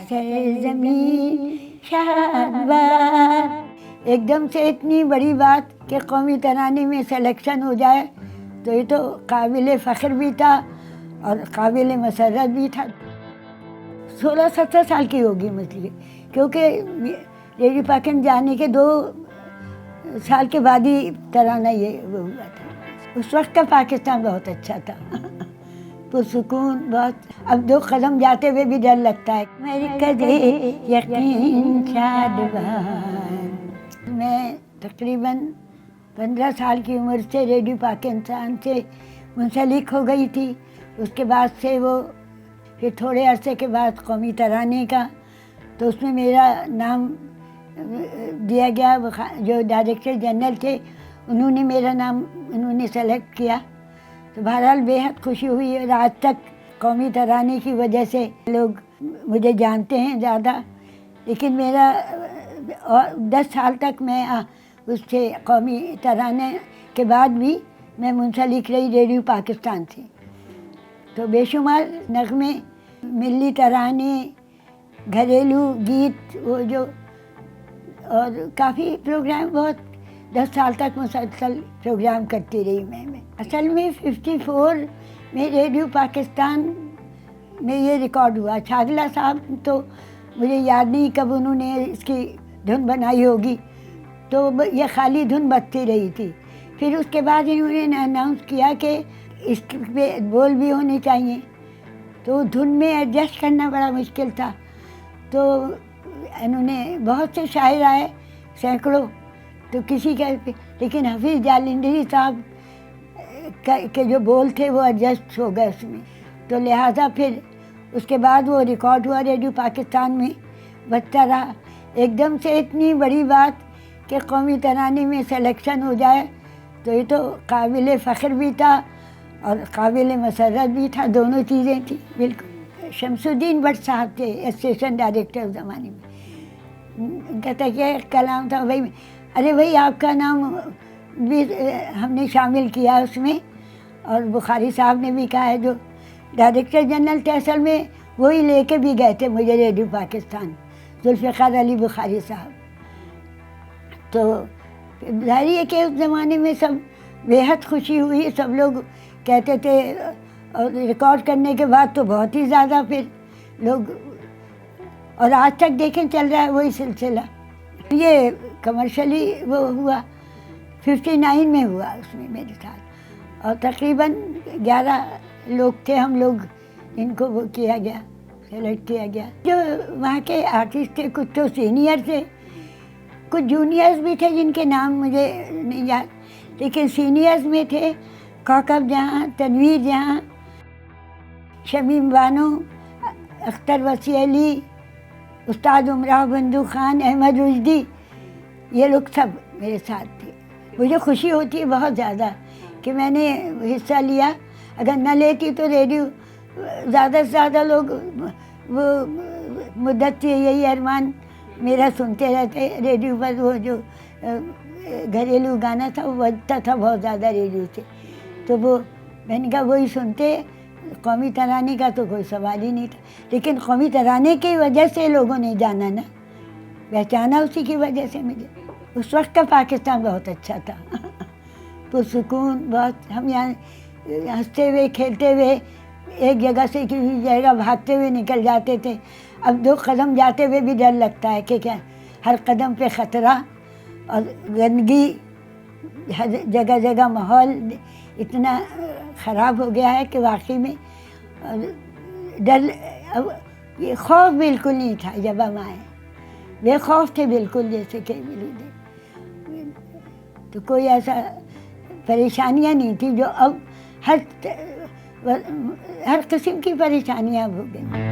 सरज़मीं शाहबाद। एकदम से इतनी बड़ी बात कि कौमी तराने में सिलेक्शन हो जाए तो ये तो काबिल फ़ख्र भी था और काबिल मसर्रत भी था। 16-17 साल की होगी मुझे, क्योंकि रेडियो पाकिस्तान जाने के 2 साल के बाद ही तराना ये वो हुआ था। उस वक्त का पाकिस्तान बहुत अच्छा था, पुरसुकून बहुत। अब 2 कदम जाते हुए भी डर लगता है। मेरी कदे यकीन शादबान। मैं तकरीबन 15 साल की उम्र से रेडियो पाकिस्तान से मुंसलिक हो गई थी। उसके बाद से वो फिर थोड़े अरसे के बाद कौमी तराने का, तो उसमें मेरा नाम दिया गया। जो डायरेक्टर जनरल थे उन्होंने मेरा नाम सेलेक्ट किया। तो बहरहाल बेहद खुशी हुई और आज तक कौमी तराने की वजह से लोग मुझे जानते हैं ज़्यादा। लेकिन मेरा 10 साल तक मैं उससे कौमी तराने के बाद भी मैं मुंसलिक रही रेडियो पाकिस्तान से। तो बेशुमार नगमे, मिली तराने, घरेलू गीत, वो जो और काफ़ी प्रोग्राम, बहुत 10 साल तक मुसलसल प्रोग्राम करती रही मैं। असल में 54 में रेडियो पाकिस्तान में ये रिकॉर्ड हुआ। छागला साहब तो मुझे याद नहीं कब उन्होंने इसकी धुन बनाई होगी, तो ये खाली धुन बजती रही थी। फिर उसके बाद इन्होंने अनाउंस किया कि इस पे बोल भी होने चाहिए, तो धुन में एडजस्ट करना बड़ा मुश्किल था। तो इन्होंने बहुत से शायर आए, सैकड़ों, तो किसी का, लेकिन हफीज़ जालंधरी साहब के जो बोल थे वो एडजस्ट हो गए उसमें। तो लिहाजा फिर उसके बाद वो रिकॉर्ड हुआ, रेडियो पाकिस्तान में बजता रहा। एकदम से इतनी बड़ी बात कि कौमी तराने में सिलेक्शन हो जाए तो ये तो काबिल फ़ख्र भी था और काबिल मसर्रत भी था, दोनों चीज़ें थी बिल्कुल। शमसुद्दीन भट्ट साहब थे स्टेशन डायरेक्टर उस ज़माने में। उनका तकिया कलाम था, भाई अरे भाई आपका नाम भी हमने शामिल किया उसमें। और बुखारी साहब ने भी कहा है, जो डायरेक्टर जनरल थे असल में वही लेके भी गए थे मुझे रेडियो पाकिस्तान, जुल्फ़िकार अली बुखारी साहब। तो जाहिर है कि उस ज़माने में सब बेहद खुशी हुई, सब लोग कहते थे। और रिकॉर्ड करने के बाद तो बहुत ही ज़्यादा फिर लोग, और आज तक देखें चल रहा है वही सिलसिला। ये कमर्शियली वो हुआ 59 में हुआ उसमें मेरे साथ, और तकरीबन 11 लोग थे हम लोग, इनको वो किया गया, सेलेक्ट किया गया। जो वहाँ के आर्टिस्ट थे कुछ तो सीनियर थे, कुछ जूनियर्स भी थे जिनके नाम मुझे नहीं याद, लेकिन सीनियर्स में थे कौकब जहाँ, तनवीर जहाँ, शमीम बानो, अख्तर वसी अली, उस्ताद उमराव बंदू खान, अहमद रुश्दी, ये लोग सब मेरे साथ थे। मुझे खुशी होती है बहुत ज़्यादा कि मैंने हिस्सा लिया। अगर न लेती तो रेडियो ज़्यादा से ज़्यादा लोग वो मुद्दत से यही अरमान मेरा सुनते रहते रेडियो पर। वो जो घरेलू गाना था वो बजता था बहुत ज़्यादा रेडियो से, तो वो मैंने कहा वही सुनते। कौमी तराने का तो कोई सवाल ही नहीं था, लेकिन कौमी तराने की वजह से लोगों ने जाना ना, पहचाना उसी की वजह से मुझे। उस वक्त का पाकिस्तान बहुत अच्छा था, पुरसुकून बहुत। हम यहाँ हंसते हुए खेलते हुए एक जगह से किसी जगह भागते हुए निकल जाते थे। अब 2 कदम जाते हुए भी डर लगता है कि क्या हर कदम पे ख़तरा और गंदगी, हर जगह जगह माहौल इतना ख़राब हो गया है कि वाकई में डर, अब ये खौफ बिल्कुल नहीं था जब हम आए, बेखौफ थे बिल्कुल, जैसे कि तो कोई ऐसा परेशानियां नहीं थी जो अब हर किस्म की परेशानियां हो गई।